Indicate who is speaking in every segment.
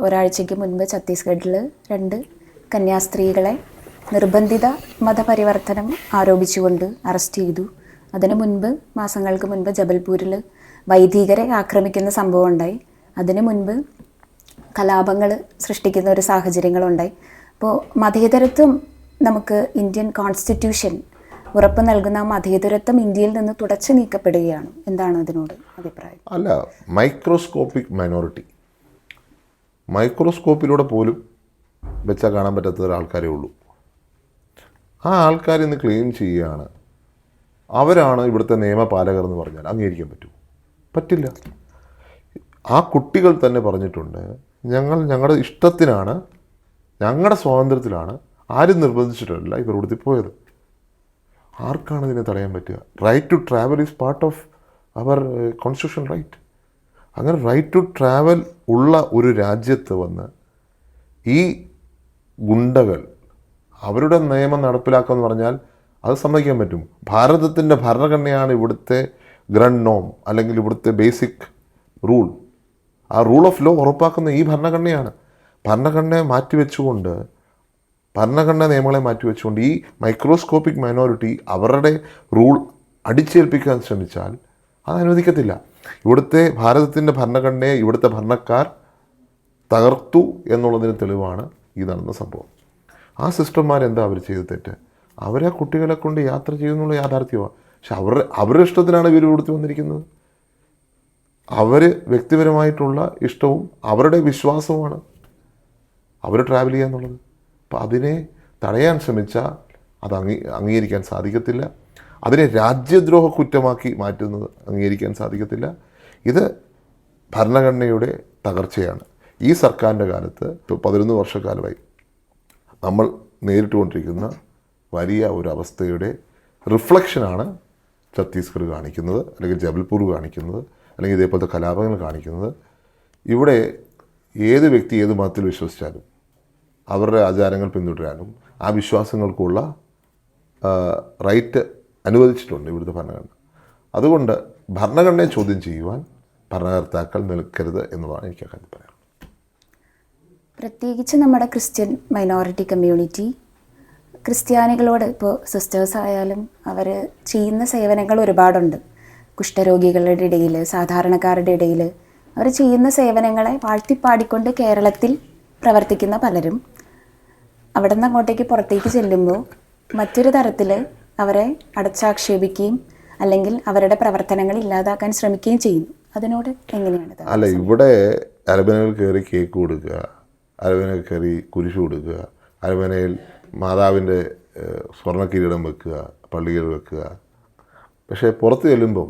Speaker 1: ഒരാഴ്ചയ്ക്ക് മുൻപ് ഛത്തീസ്ഗഡിൽ 2 കന്യാസ്ത്രീകളെ നിർബന്ധിത മതപരിവർത്തനം ആരോപിച്ചുകൊണ്ട് അറസ്റ്റ് ചെയ്തു. അതിനു മുൻപ് മാസങ്ങൾക്ക് മുൻപ് ജബൽപൂരിൽ വൈദികരെ ആക്രമിക്കുന്ന സംഭവം ഉണ്ടായി. അതിനു മുൻപ് കലാപങ്ങൾ സൃഷ്ടിക്കുന്ന ഒരു സാഹചര്യങ്ങളുണ്ടായി. അപ്പോൾ മതേതരത്വം നമുക്ക് ഇന്ത്യൻ കോൺസ്റ്റിറ്റ്യൂഷൻ ഉറപ്പ് നൽകുന്ന മതേതരത്വം ഇന്ത്യയിൽ നിന്ന് തുടച്ചു നീക്കപ്പെടുകയാണ്. എന്താണ് അതിനോട് അഭിപ്രായം?
Speaker 2: അല്ല, മൈക്രോസ്കോപ്പിക് മൈനോറിറ്റി, മൈക്രോസ്കോപ്പിലൂടെ പോലും വെച്ചാൽ കാണാൻ പറ്റാത്ത ഒരാൾക്കാരേ ഉള്ളൂ. ആ ആൾക്കാർ ഇന്ന് ക്ലെയിം ചെയ്യുകയാണ് അവരാണ് ഇവിടുത്തെ നിയമപാലകർ എന്ന് പറഞ്ഞാൽ അംഗീകരിക്കാൻ പറ്റില്ല. ആ കുട്ടികൾ തന്നെ പറഞ്ഞിട്ടുണ്ട്, ഞങ്ങളുടെ ഇഷ്ടത്തിനാണ്, ഞങ്ങളുടെ സ്വാതന്ത്ര്യത്തിലാണ്, ആരും നിർബന്ധിച്ചിട്ടല്ല ഇവർ ഇവിടുത്തെ പോയത്. ആർക്കാണ് ഇതിനെ തടയാൻ പറ്റുക? Right to travel is part of our constitution right. അങ്ങനെ റൈറ്റ് ടു ട്രാവൽ ഉള്ള ഒരു രാജ്യത്ത് വന്ന് ഈ ഗുണ്ടകൾ അവരുടെ നിയമം നടപ്പിലാക്കുമെന്ന് പറഞ്ഞാൽ അത് സമ്മതിക്കാൻ പറ്റും. ഭാരതത്തിൻ്റെ ഭരണഘടനയാണ് ഇവിടുത്തെ ഗ്രണ്ട് നോം, അല്ലെങ്കിൽ ഇവിടുത്തെ ബേസിക് റൂൾ. ആ റൂൾ ഓഫ് ലോ ഉറപ്പാക്കുന്ന ഈ ഭരണഘടനയാണ്. ഭരണഘടനയെ മാറ്റിവെച്ചുകൊണ്ട്, ഭരണഘടനാ നിയമങ്ങളെ മാറ്റിവെച്ചുകൊണ്ട് ഈ മൈക്രോസ്കോപ്പിക് മൈനോറിറ്റി അവരുടെ റൂൾ അടിച്ചേൽപ്പിക്കാൻ ശ്രമിച്ചാൽ അത് അനുവദിക്കത്തില്ല. ഇവിടുത്തെ ഭാരതത്തിൻ്റെ ഭരണഘടനയെ ഇവിടുത്തെ ഭരണക്കാർ തകർത്തു എന്നുള്ളതിന് തെളിവാണ് ഈ നടന്ന സംഭവം. ആ സിസ്റ്റർമാരെന്താ അവർ ചെയ്ത തെറ്റ്? അവരെ കുട്ടികളെ കൊണ്ട് യാത്ര ചെയ്യുന്നുള്ള യാഥാർത്ഥ്യമാണ്. പക്ഷെ അവരുടെ ഇഷ്ടത്തിനാണ് ഇവർ ഇവിടുത്തെ വന്നിരിക്കുന്നത്. അവർ വ്യക്തിപരമായിട്ടുള്ള ഇഷ്ടവും അവരുടെ വിശ്വാസവുമാണ് അവർ ട്രാവൽ ചെയ്യുക എന്നുള്ളത്. അപ്പോൾ അതിനെ തടയാൻ ശ്രമിച്ചാൽ അത് അംഗീകരിക്കാൻ സാധിക്കത്തില്ല. അതിനെ രാജ്യദ്രോഹ കുറ്റമാക്കി മാറ്റുന്നത് അംഗീകരിക്കാൻ സാധിക്കത്തില്ല. ഇത് ഭരണഘടനയുടെ തകർച്ചയാണ്. ഈ സർക്കാരിൻ്റെ കാലത്ത് 11 വർഷക്കാലമായി നമ്മൾ നേരിട്ടുകൊണ്ടിരിക്കുന്ന വലിയ ഒരു അവസ്ഥയുടെ റിഫ്ലക്ഷനാണ് ഛത്തീസ്ഗഡ് കാണിക്കുന്നത്, അല്ലെങ്കിൽ ജബൽപൂർ കാണിക്കുന്നത്, അല്ലെങ്കിൽ ഇതേപോലത്തെ കലാപങ്ങൾ കാണിക്കുന്നത്. ഇവിടെ ഏത് വ്യക്തി ഏത് മതത്തിൽ വിശ്വസിച്ചാലും അവരുടെ ആചാരങ്ങൾ പിന്തുടരാനും ആ വിശ്വാസങ്ങൾക്കുള്ള റൈറ്റ് അനുവദിച്ചിട്ടുണ്ട് ഇവിടുത്തെ ഭരണഘടന. അതുകൊണ്ട് ഭരണഘടനയെ ചോദ്യം ചെയ്യുവാൻ ഭരണകർത്താക്കൾ നിൽക്കരുത് എന്നുള്ളതാണ് എനിക്ക് അക്കാര്യം പറയാം.
Speaker 1: പ്രത്യേകിച്ച് നമ്മുടെ ക്രിസ്ത്യൻ മൈനോറിറ്റി കമ്മ്യൂണിറ്റി ക്രിസ്ത്യാനികളോട്, ഇപ്പോൾ സിസ്റ്റേഴ്സ് ആയാലും അവർ ചെയ്യുന്ന സേവനങ്ങൾ ഒരുപാടുണ്ട്. കുഷ്ഠരോഗികളുടെ ഇടയിൽ, സാധാരണക്കാരുടെ ഇടയിൽ അവർ ചെയ്യുന്ന സേവനങ്ങളെ വാഴ്ത്തിപ്പാടിക്കൊണ്ട് കേരളത്തിൽ പ്രവർത്തിക്കുന്ന പലരും അവിടെ നിന്ന് അങ്ങോട്ടേക്ക് പുറത്തേക്ക് ചെല്ലുമ്പോൾ മറ്റൊരു തരത്തിൽ അവരെ അടച്ചാക്ഷേപിക്കുകയും അല്ലെങ്കിൽ അവരുടെ പ്രവർത്തനങ്ങൾ ഇല്ലാതാക്കാൻ ശ്രമിക്കുകയും ചെയ്യുന്നു. അതിനോട് എങ്ങനെയാണ്?
Speaker 2: അല്ല, ഇവിടെ അരബനയിൽ കയറി കേക്ക് കൊടുക്കുക, അരബനയിൽ കയറി കുരിശ് കൊടുക്കുക, അരബനയിൽ മാതാവിൻ്റെ സ്വർണ്ണക്കിരീടം വെക്കുക, പള്ളികൾ വെക്കുക. പക്ഷേ പുറത്ത് ചെല്ലുമ്പം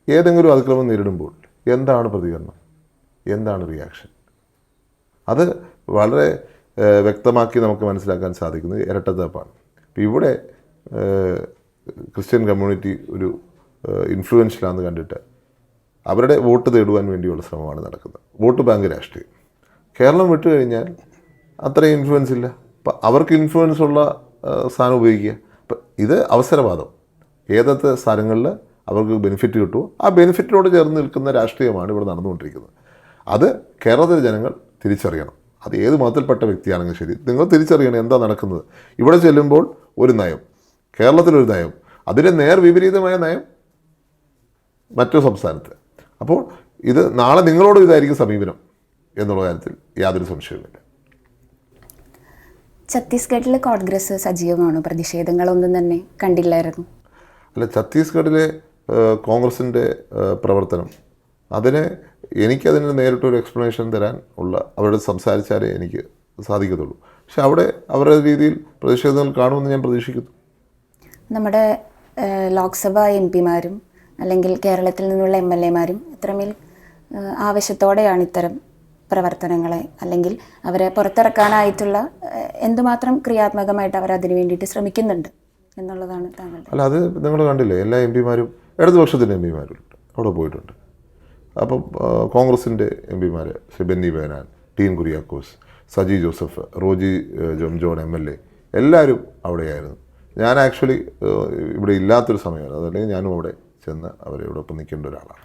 Speaker 2: ഏതെങ്കിലും അതിക്രമം നേരിടുമ്പോൾ എന്താണ് പ്രതികരണം, എന്താണ് റിയാക്ഷൻ? അത് വളരെ വ്യക്തമാക്കി നമുക്ക് മനസ്സിലാക്കാൻ സാധിക്കുന്നത് ഇരട്ടത്താപ്പാണ്. ഇപ്പം ഇവിടെ ക്രിസ്ത്യൻ കമ്മ്യൂണിറ്റി ഒരു ഇൻഫ്ലുവൻഷ്യലാണെന്ന് കണ്ടിട്ട് അവരുടെ വോട്ട് തേടുവാൻ വേണ്ടിയുള്ള ശ്രമമാണ് നടക്കുന്നത്. വോട്ട് ബാങ്ക് രാഷ്ട്രീയം. കേരളം വിട്ടു കഴിഞ്ഞാൽ അത്രയും ഇൻഫ്ലുവൻസ് ഇല്ല. അപ്പം അവർക്ക് ഇൻഫ്ലുവൻസ് ഉള്ള സാധനം ഉപയോഗിക്കുക. അപ്പം ഇത് അവസരവാദം. ഏതൊക്കെ സ്ഥലങ്ങളിൽ അവർക്ക് ബെനിഫിറ്റ് കിട്ടുമോ ആ ബെനിഫിറ്റിനോട് ചേർന്ന് നിൽക്കുന്ന രാഷ്ട്രീയമാണ് ഇവിടെ നടന്നുകൊണ്ടിരിക്കുന്നത്. അത് കേരളത്തിലെ ജനങ്ങൾ തിരിച്ചറിയണം. അത് ഏത് മതത്തിൽപ്പെട്ട വ്യക്തിയാണെങ്കിലും ശരി, നിങ്ങൾ തിരിച്ചറിയണം എന്താ നടക്കുന്നത്. ഇവിടെ ചെല്ലുമ്പോൾ ഒരു നയം, കേരളത്തിലൊരു നയം, അതിൻ്റെ നേർവിപരീതമായ നയം മറ്റൊരു സംസ്ഥാനത്ത്. അപ്പോൾ ഇത് നാളെ നിങ്ങളോട് ഇതായിരിക്കും സമീപനം എന്നുള്ള കാര്യത്തിൽ യാതൊരു സംശയവുമില്ല.
Speaker 1: ഛത്തീസ്ഗഡിൽ കോൺഗ്രസ് സജീവമാണോ? പ്രതിഷേധങ്ങളൊന്നും തന്നെ കണ്ടില്ലായിരുന്നു.
Speaker 2: അല്ല, ഛത്തീസ്ഗഡിലെ കോൺഗ്രസിൻ്റെ പ്രവർത്തനം, എനിക്കതിന് നേരിട്ടൊരു എക്സ്പ്ലനേഷൻ തരാൻ ഉള്ള അവരോട് സംസാരിച്ചാലേ എനിക്ക് സാധിക്കത്തുള്ളൂ. പക്ഷെ അവിടെ അവരുടെ രീതിയിൽ പ്രതിഷേധങ്ങൾ കാണുമെന്ന് ഞാൻ പ്രതീക്ഷിക്കുന്നു.
Speaker 1: നമ്മുടെ ലോക്സഭാ MP-മാരും അല്ലെങ്കിൽ കേരളത്തിൽ നിന്നുള്ള MLA-മാരും ഇത്രമേൽ ആവശ്യത്തോടെയാണ് ഇത്തരം പ്രവർത്തനങ്ങളെ, അല്ലെങ്കിൽ അവരെ പുറത്തിറക്കാനായിട്ടുള്ള എന്തുമാത്രം ക്രിയാത്മകമായിട്ട് അവർ അതിനു വേണ്ടിയിട്ട് ശ്രമിക്കുന്നുണ്ട് എന്നുള്ളതാണ് താങ്കൾ.
Speaker 2: അല്ല, അത് നിങ്ങൾ കണ്ടില്ലേ, എല്ലാ MP-മാരും ഇടതുപക്ഷത്തിൻ്റെ MP-മാരും അവിടെ പോയിട്ടുണ്ട്. അപ്പം കോൺഗ്രസിൻ്റെ MP-മാർ ശ്രീ ബെന്നി ബെഹനാൻ, ടീൻ കുര്യാക്കോസ്, സജി ജോസഫ്, റോജി ജോൺ MLA എല്ലാവരും അവിടെയായിരുന്നു. ഞാൻ ആക്ച്വലി ഇവിടെ ഇല്ലാത്തൊരു സമയമാണ്, അതല്ലെങ്കിൽ ഞാനും അവിടെ ചെന്ന് അവരോടൊപ്പം നിൽക്കേണ്ട ഒരാളാണ്.